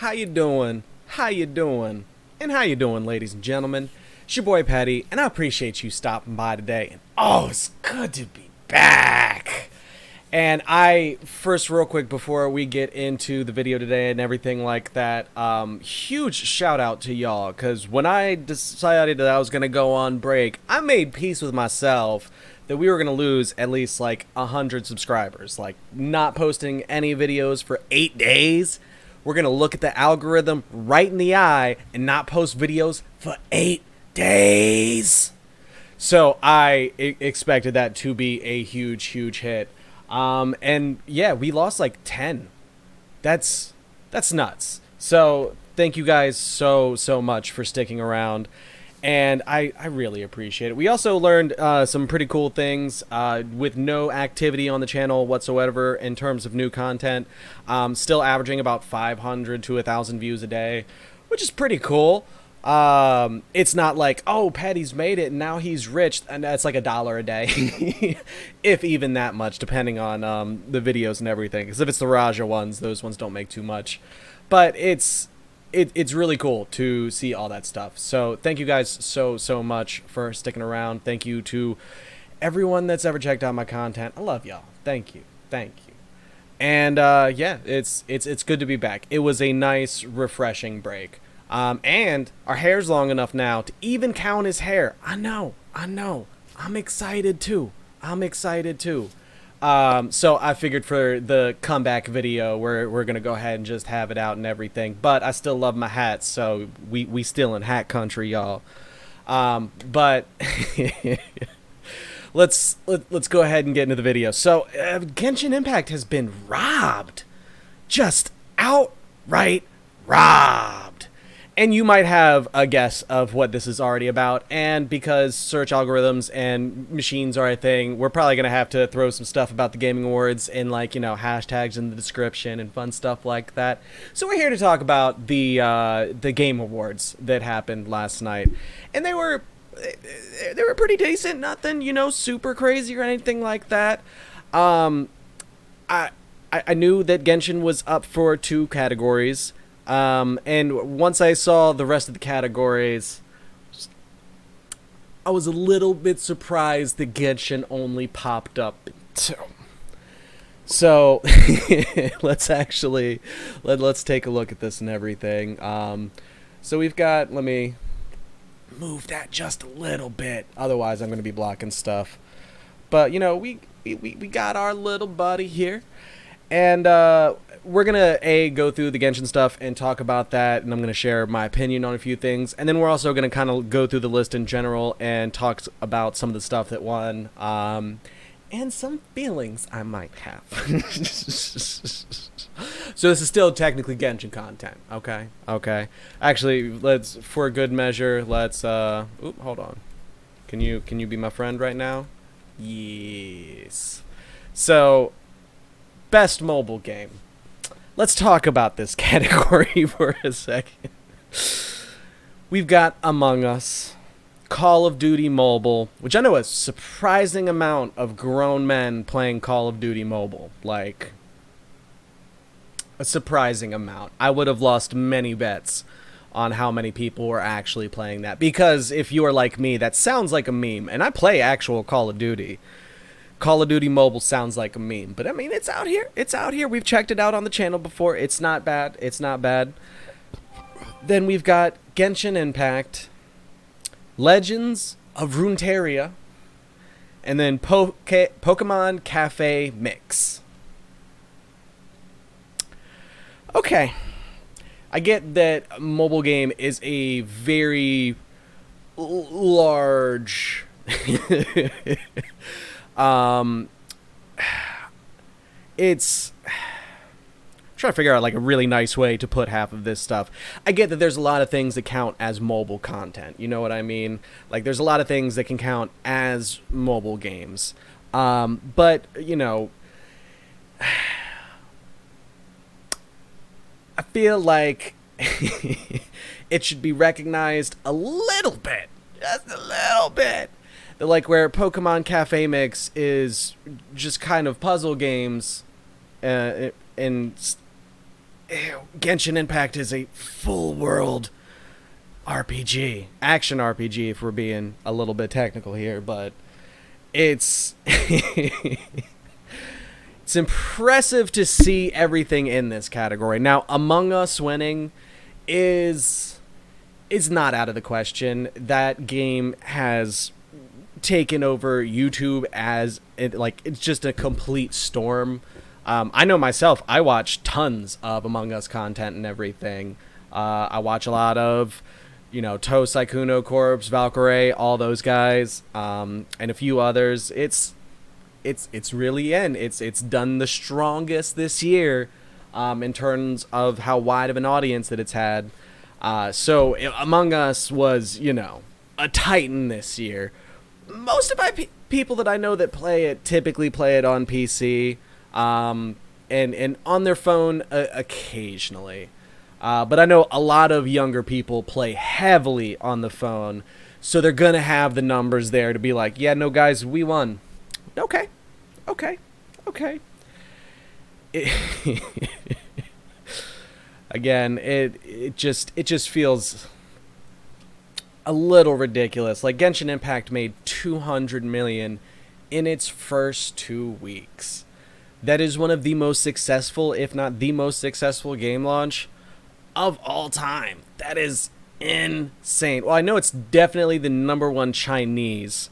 How you doing? How you doing? And how you doing, ladies and gentlemen? It's your boy Patty, and I appreciate you stopping by today. And oh, it's good to be back. And first, real quick, before we get into the video today and everything like that, huge shout out to y'all, because when I decided that I was going to go on break, I made peace with myself that we were going to lose at least like 100 subscribers. Like, not posting any videos for 8 days. We're going to look at the algorithm right in the eye and not post videos for 8 days. So I expected that to be a huge hit. And yeah, we lost like 10. That's nuts. So thank you guys so much for sticking around. And I really appreciate it. We also learned some pretty cool things with no activity on the channel whatsoever in terms of new content. Still averaging about 500 to 1,000 views a day, which is pretty cool. It's not like, oh, Patty's made it and now he's rich, and that's like $1 a day, if even that much, depending on the videos and everything. Because if it's the Raja ones, those ones don't make too much. But it's really cool to see all that stuff. So thank you guys so much for sticking around. Thank you to everyone that's ever checked out my content. I love y'all. Thank you. And yeah, it's good to be back. It was a nice, refreshing break. And our hair's long enough now to even count his hair. I know. I'm excited too. So I figured for the comeback video, we're gonna go ahead and just have it out and everything. But I still love my hats, so we still in hat country, y'all. But let's go ahead and get into the video. So Genshin Impact has been robbed, just outright robbed. And you might have a guess of what this is already about, and because search algorithms and machines are a thing, we're probably going to have to throw some stuff about the Gaming Awards in, like, you know, hashtags in the description and fun stuff like that. So we're here to talk about the Game Awards that happened last night. And they were pretty decent, nothing, you know, super crazy or anything like that. I knew that Genshin was up for 2 categories. And once I saw the rest of the categories, I was a little bit surprised that Genshin only popped up in 2. So let's take a look at this and everything. So we've got, let me move that just a little bit, otherwise I'm going to be blocking stuff. But you know, we got our little buddy here, and we're going to go through the Genshin stuff and talk about that, and I'm going to share my opinion on a few things. And then we're also going to kind of go through the list in general and talk about some of the stuff that won, and some feelings I might have. So this is still technically Genshin content, okay? Actually, for a good measure, hold on. Can you be my friend right now? Yes. So, best mobile game. Let's talk about this category for a second. We've got Among Us, Call of Duty Mobile, which I know a surprising amount of grown men playing Call of Duty Mobile. Like, a surprising amount. I would have lost many bets on how many people were actually playing that. Because if you are like me, that sounds like a meme. And I play actual Call of Duty. Call of Duty Mobile sounds like a meme, but I mean, it's out here. We've checked it out on the channel before. It's not bad. Then we've got Genshin Impact, Legends of Runeterra, and then Pokemon Cafe Mix. Okay, I get that mobile game is a very large it's trying to figure out like a really nice way to put half of this stuff. I get that there's a lot of things that count as mobile content, you know what I mean? Like, there's a lot of things that can count as mobile games, but you know, I feel like it should be recognized a little bit, just a little bit. Like, where Pokemon Cafe Mix is just kind of puzzle games, and Genshin Impact is a full world RPG, action RPG, if we're being a little bit technical here, but it's it's impressive to see everything in this category. Now, Among Us winning is not out of the question. That game has taken over YouTube as it's just a complete storm. I know myself, I watch tons of Among Us content and everything. I watch a lot of, To Saikuno Corpse, Valkyrie, all those guys, and a few others. It's really in. It's done the strongest this year, in terms of how wide of an audience that it's had. So Among Us was, a titan this year. Most of my people that I know that play it typically play it on PC, and on their phone occasionally. But I know a lot of younger people play heavily on the phone, so they're going to have the numbers there to be like, yeah, no, guys, we won. Okay. Again, it just feels a little ridiculous. Like, Genshin Impact made $200 million in its first 2 weeks. That is one of the most successful, if not the most successful game launch of all time. That is insane. Well, I know it's definitely the number one Chinese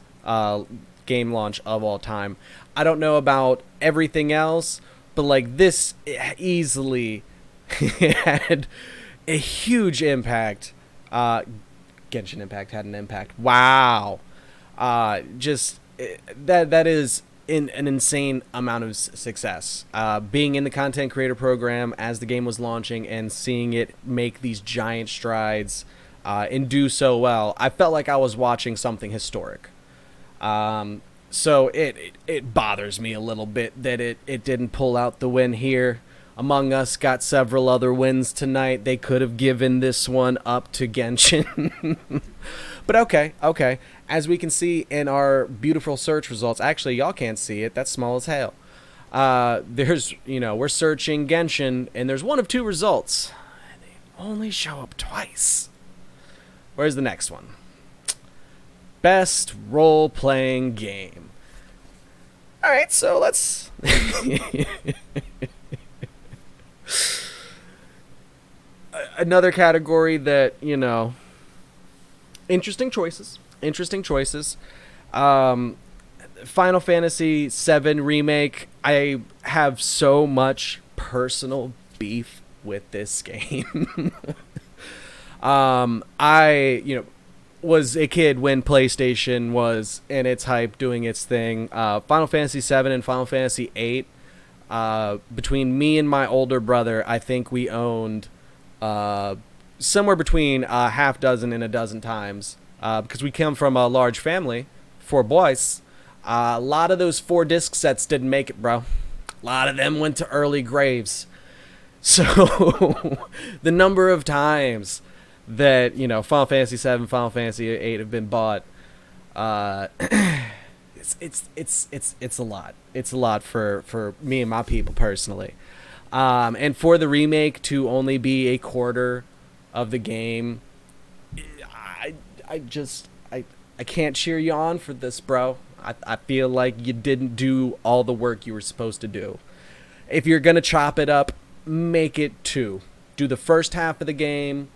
game launch of all time. I don't know about everything else, but like this easily had a huge impact. Genshin Impact had an impact. Wow. That is an insane amount of success. Being in the content creator program as the game was launching and seeing it make these giant strides and do so well, I felt like I was watching something historic. So it bothers me a little bit that it didn't pull out the win here. Among Us got several other wins tonight. They could have given this one up to Genshin. But okay. As we can see in our beautiful search results, actually, y'all can't see it. That's small as hell. We're searching Genshin, and there's one of two results. They only show up twice. Where's the next one? Best role-playing game. All right, so let's... Another category that, interesting choices. Final Fantasy VII Remake. I have so much personal beef with this game. I was a kid when PlayStation was in its hype, doing its thing. Final Fantasy VII and Final Fantasy VIII. Between me and my older brother, I think we owned somewhere between a half dozen and a dozen times. Because we come from a large family, 4 boys. A lot of those 4-disc sets didn't make it, bro. A lot of them went to early graves. So the number of times that, Final Fantasy VII, Final Fantasy VIII have been bought, it's a lot. It's a lot for me and my people personally. And for the remake to only be a quarter of the game, I can't cheer you on for this, bro. I feel like you didn't do all the work you were supposed to do. If you're going to chop it up, make it 2. Do the first half of the game,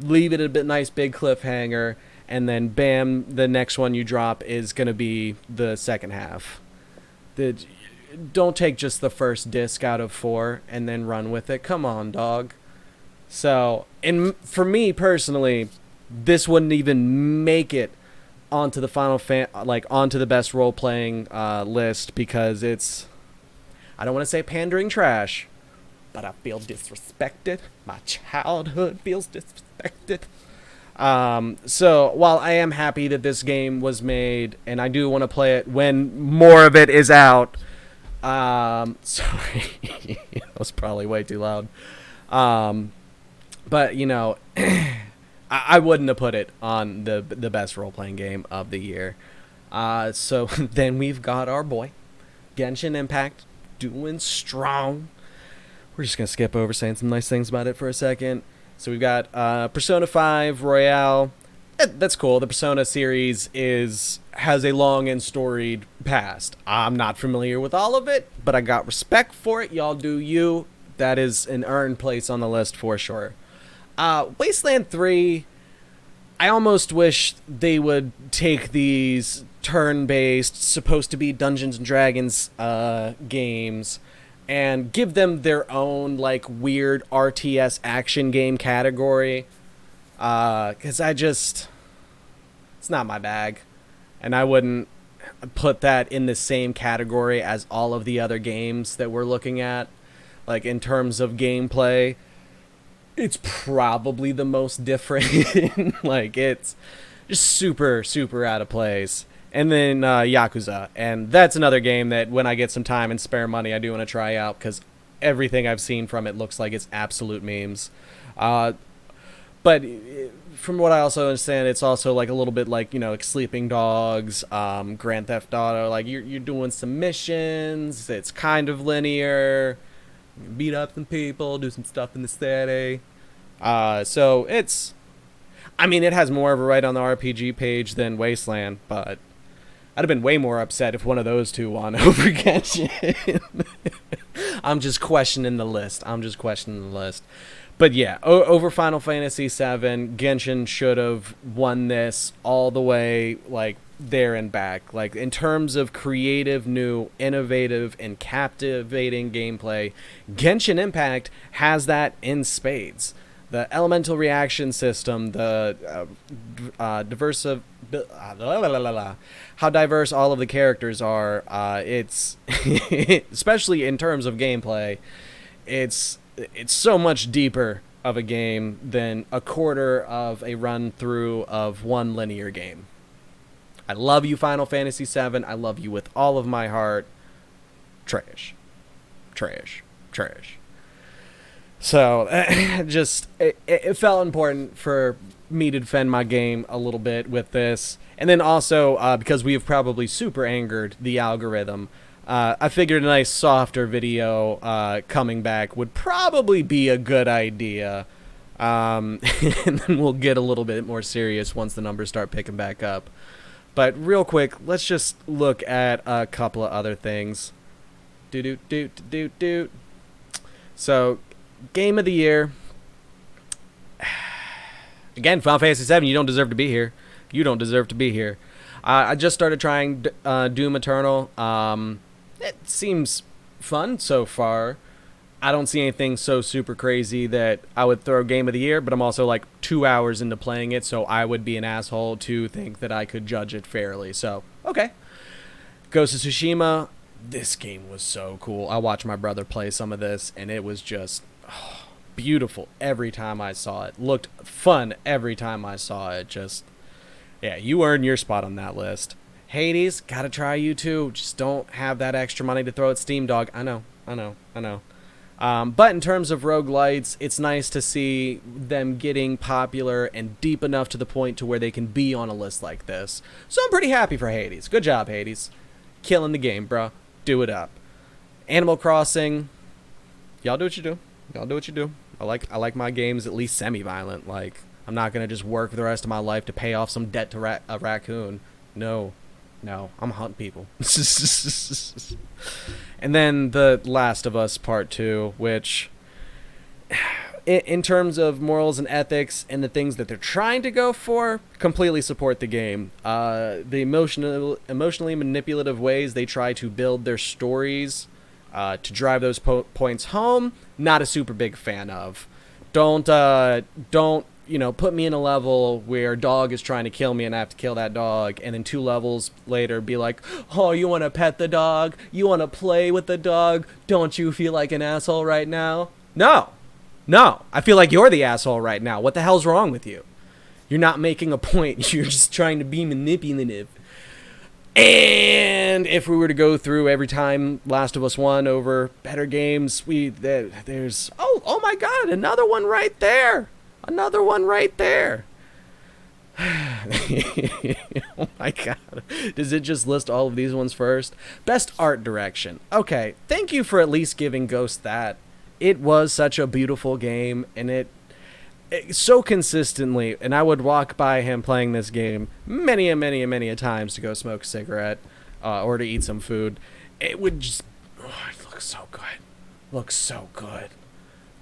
leave it a bit nice big cliffhanger, and then bam, the next one you drop is going to be the second half. Don't take just the first disc out of 4 and then run with it. Come on, dog. So, and for me personally, this wouldn't even make it onto the onto the best role playing list, because it's, I don't want to say pandering trash, but I feel disrespected. My childhood feels disrespected. So while I am happy that this game was made, and I do want to play it when more of it is out, sorry, that was probably way too loud. But I wouldn't have put it on the best role-playing game of the year. So then we've got our boy, Genshin Impact, doing strong we're just gonna skip over saying some nice things about it for a second. So we've got Persona 5 Royale. That's cool. The Persona series has a long and storied past. I'm not familiar with all of it, but I got respect for it. Y'all do you. That is an earned place on the list for sure. Wasteland 3, I almost wish they would take these turn-based, supposed to be Dungeons and Dragons games and give them their own like weird RTS action game category. Because it's not my bag. And I wouldn't put that in the same category as all of the other games that we're looking at. Like, in terms of gameplay, it's probably the most different. Like, it's just super, super out of place. And then Yakuza. And that's another game that when I get some time and spare money, I do want to try out, because everything I've seen from it looks like it's absolute memes. But from what I also understand, it's also like a little bit like, like Sleeping Dogs, Grand Theft Auto. Like, you're doing some missions. It's kind of linear. You can beat up some people, do some stuff in the city. So it has more of a right on the RPG page than Wasteland, but I'd have been way more upset if one of those two won over Genshin. I'm just questioning the list. But yeah, over Final Fantasy VII, Genshin should have won this all the way, like, there and back. Like, in terms of creative, new, innovative, and captivating gameplay, Genshin Impact has that in spades. The elemental reaction system, the how diverse all of the characters are, it's especially in terms of gameplay, it's so much deeper of a game than a quarter of a run through of one linear game. I love you, Final Fantasy VII. I love you with all of my heart. Trash. So, it felt important for me to defend my game a little bit with this. And then also, because we have probably super angered the algorithm, I figured a nice softer video coming back would probably be a good idea. And then we'll get a little bit more serious once the numbers start picking back up. But real quick, let's just look at a couple of other things. So, Game of the Year. Again, Final Fantasy VII, you don't deserve to be here. I just started trying Doom Eternal. It seems fun so far. I don't see anything so super crazy that I would throw Game of the Year, but I'm also like 2 hours into playing it, so I would be an asshole to think that I could judge it fairly. So, okay. Ghost of Tsushima, this game was so cool. I watched my brother play some of this, and it was just beautiful every time I saw it. Looked fun every time I saw it. Just, yeah, you earned your spot on that list. Hades, gotta try you too. Just don't have that extra money to throw at Steam, dog. I know. But in terms of roguelites, it's nice to see them getting popular and deep enough to the point to where they can be on a list like this. So I'm pretty happy for Hades. Good job, Hades. Killing the game, bro. Do it up. Animal Crossing, y'all do what you do. I like my games at least semi-violent. Like, I'm not gonna just work the rest of my life to pay off some debt to a raccoon. No, I'm hunting people. And then The Last of Us Part 2, which, in terms of morals and ethics and the things that they're trying to go for, completely support the game. The emotionally manipulative ways they try to build their stories to drive those points home, not a super big fan of. Don't put me in a level where a dog is trying to kill me and I have to kill that dog, and then 2 levels later be like, oh, you want to pet the dog? You want to play with the dog? Don't you feel like an asshole right now? No, I feel like you're the asshole right now. What the hell's wrong with you? You're not making a point. You're just trying to be manipulative. And if we were to go through every time Last of Us 1 over better games, there's oh my god, another one right there. Oh my god. Does it just list all of these ones first? Best art direction. Okay, thank you for at least giving Ghost that. it was such a beautiful game, and it so consistently, and I would walk by him playing this game many a times to go smoke a cigarette or to eat some food. It would just, it looks so good. Looks so good.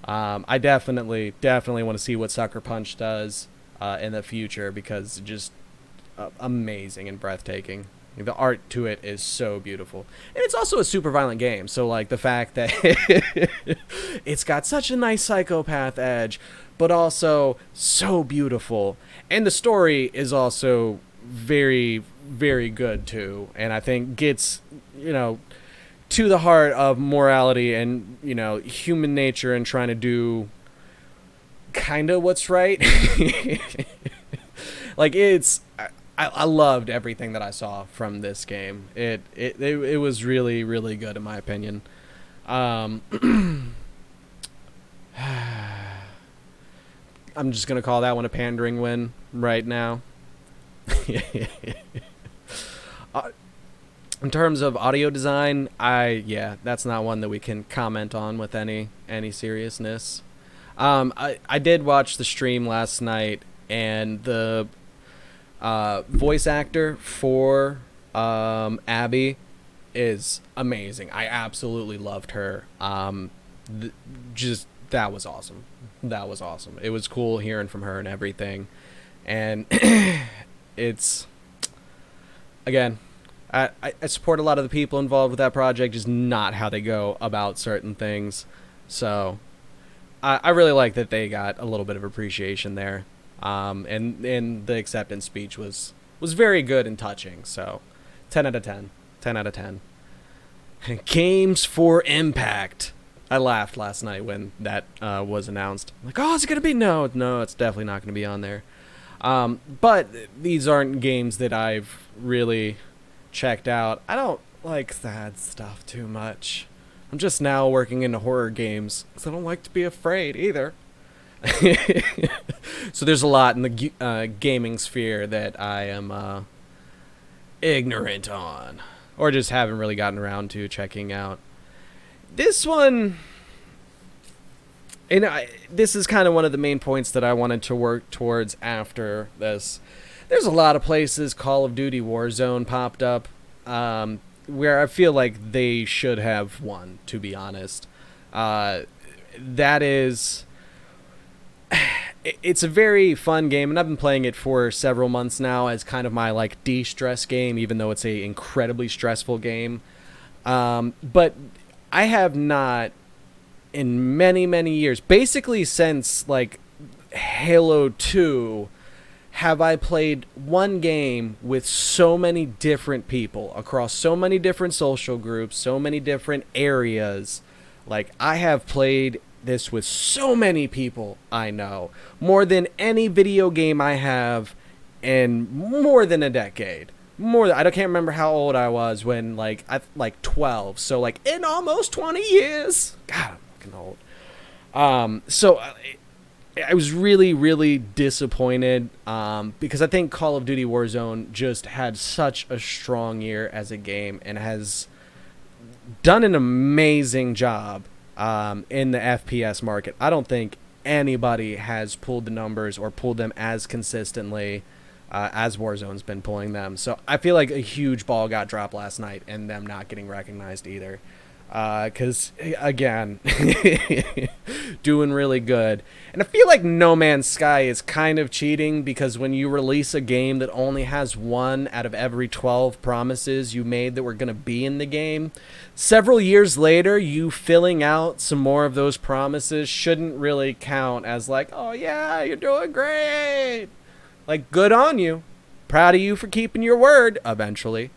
I definitely want to see what Sucker Punch does in the future, because it's just amazing and breathtaking. The art to it is so beautiful. And it's also a super violent game, so like the fact that it's got such a nice psychopath edge, but also so beautiful. And the story is also very, very good too. And I think gets, to the heart of morality and, human nature, and trying to do kind of what's right. Like, I loved everything that I saw from this game. It was really, really good in my opinion. I'm just gonna call that one a pandering win right now. In terms of audio design, that's not one that we can comment on with any seriousness. I did watch the stream last night, and the voice actor for Abby is amazing. I absolutely loved her. That was awesome. That was awesome. It was cool hearing from her and everything. And it's, again, I support a lot of the people involved with that project, just not how they go about certain things. So I really like that they got a little bit of appreciation there. And the acceptance speech was very good and touching. So 10 out of 10. 10 out of 10. Games for Impact. I laughed last night when that was announced. I'm like, oh, is it going to be? No, it's definitely not going to be on there. But these aren't games that I've really checked out. I don't like that stuff too much. I'm just now working into horror games, because I don't like to be afraid either. So there's a lot in the gaming sphere that I am ignorant on, or just haven't really gotten around to checking out. This one, this is kind of one of the main points that I wanted to work towards after this. There's a lot of places Call of Duty Warzone popped up where I feel like they should have won, to be honest. That is... It's a very fun game, and I've been playing it for several months now as kind of my like de-stress game, even though it's a incredibly stressful game. But I have not, in many years, basically since like Halo 2, have I played one game with so many different people across so many different social groups, so many different areas. Like, I have played this with so many people I know, more than any video game I have in more than a decade. I can't remember how old I was when, like 12. So like in almost 20 years. God, I'm fucking old. So I was really disappointed because I think Call of Duty Warzone just had such a strong year as a game and has done an amazing job in the FPS market. I don't think anybody has pulled the numbers or pulled them as consistently as Warzone's been pulling them. So I feel like a huge ball got dropped last night and them not getting recognized either. Because, again, doing really good. And I feel like No Man's Sky is kind of cheating, because when you release a game that only has one out of every 12 promises you made that were going to be in the game, several years later, you filling out some more of those promises shouldn't really count as like, oh yeah, you're doing great. Like, good on you. Proud of you for keeping your word, eventually.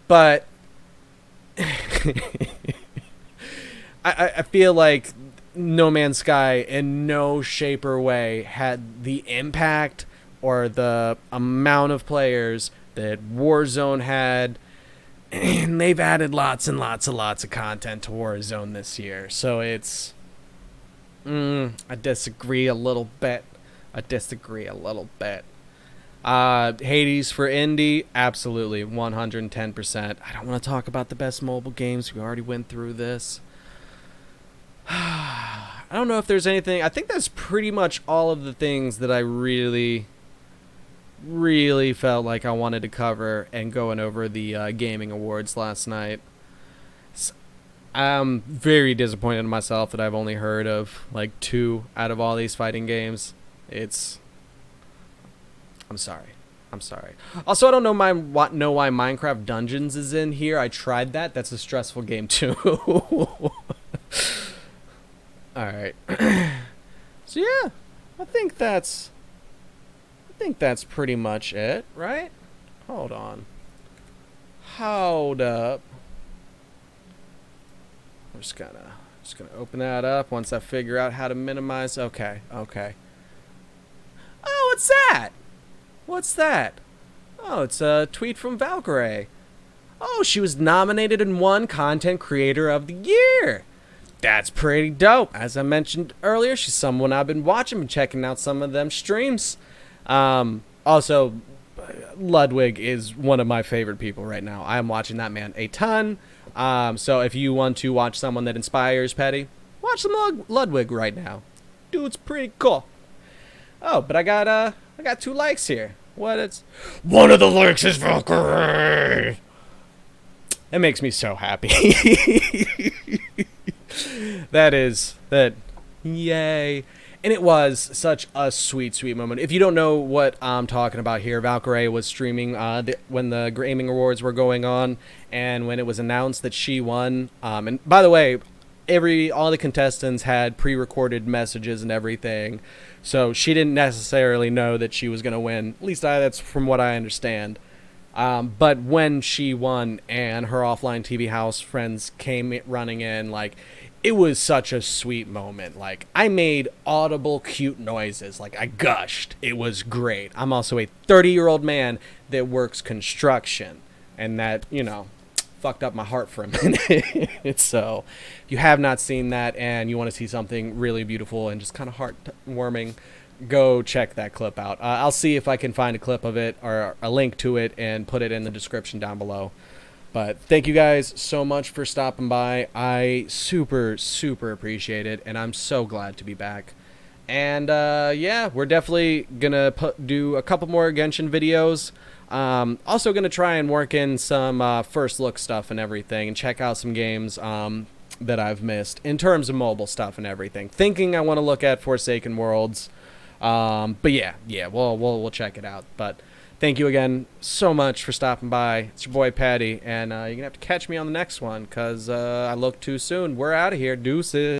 But... I feel like No Man's Sky in no shape or way had the impact or the amount of players that Warzone had, and they've added lots and lots of content to Warzone this year. So it's... I disagree a little bit. Hades for indie, absolutely, 110%. I don't want to talk about the best mobile games. We already went through this. I don't know if there's anything. I think that's pretty much all of the things that I really, really felt like I wanted to cover and going over the gaming awards last night. I'm very disappointed in myself that I've only heard of like 2 out of all these fighting games. I'm sorry. I'm sorry. Also, I don't know why Minecraft Dungeons is in here. I tried that. That's a stressful game too. All right. So yeah, I think that's pretty much it, right? Hold on. Hold up. I'm just gonna open that up once I figure out how to minimize. Okay. Oh, what's that? What's that? Oh, it's a tweet from Valkyrie. Oh, she was nominated and won Content Creator of the Year. That's pretty dope. As I mentioned earlier, she's someone I've been watching and checking out some of them streams. Also, Ludwig is one of my favorite people right now. I am watching that man a ton. So if you want to watch someone that inspires Petty, watch some Ludwig right now. Dude's pretty cool. Oh, but I got 2 likes here. One of the likes is Valkyrie. It makes me so happy. that. Yay. And it was such a sweet, sweet moment. If you don't know what I'm talking about here, Valkyrie was streaming when the gaming awards were going on, and when it was announced that she won. And by the way, all the contestants had pre-recorded messages and everything, so she didn't necessarily know that she was going to win. At least that's from what I understand. But when she won and her offline TV house friends came running in, like, it was such a sweet moment. Like, I made audible, cute noises. Like, I gushed. It was great. I'm also a 30-year-old man that works construction, and that, fucked up my heart for a minute. So, if you have not seen that and you want to see something really beautiful and just kind of heartwarming, go check that clip out. I'll see if I can find a clip of it or a link to it and put it in the description down below. But thank you guys so much for stopping by. I super, super appreciate it, and I'm so glad to be back. And yeah, we're definitely gonna do a couple more Genshin videos. Also gonna try and work in some first look stuff and everything, and check out some games that I've missed in terms of mobile stuff and everything. Thinking I want to look at Forsaken Worlds. But yeah, we'll check it out. But thank you again so much for stopping by. It's your boy Patty, and you're gonna have to catch me on the next one, because I look too soon. We're out of here. Deuces.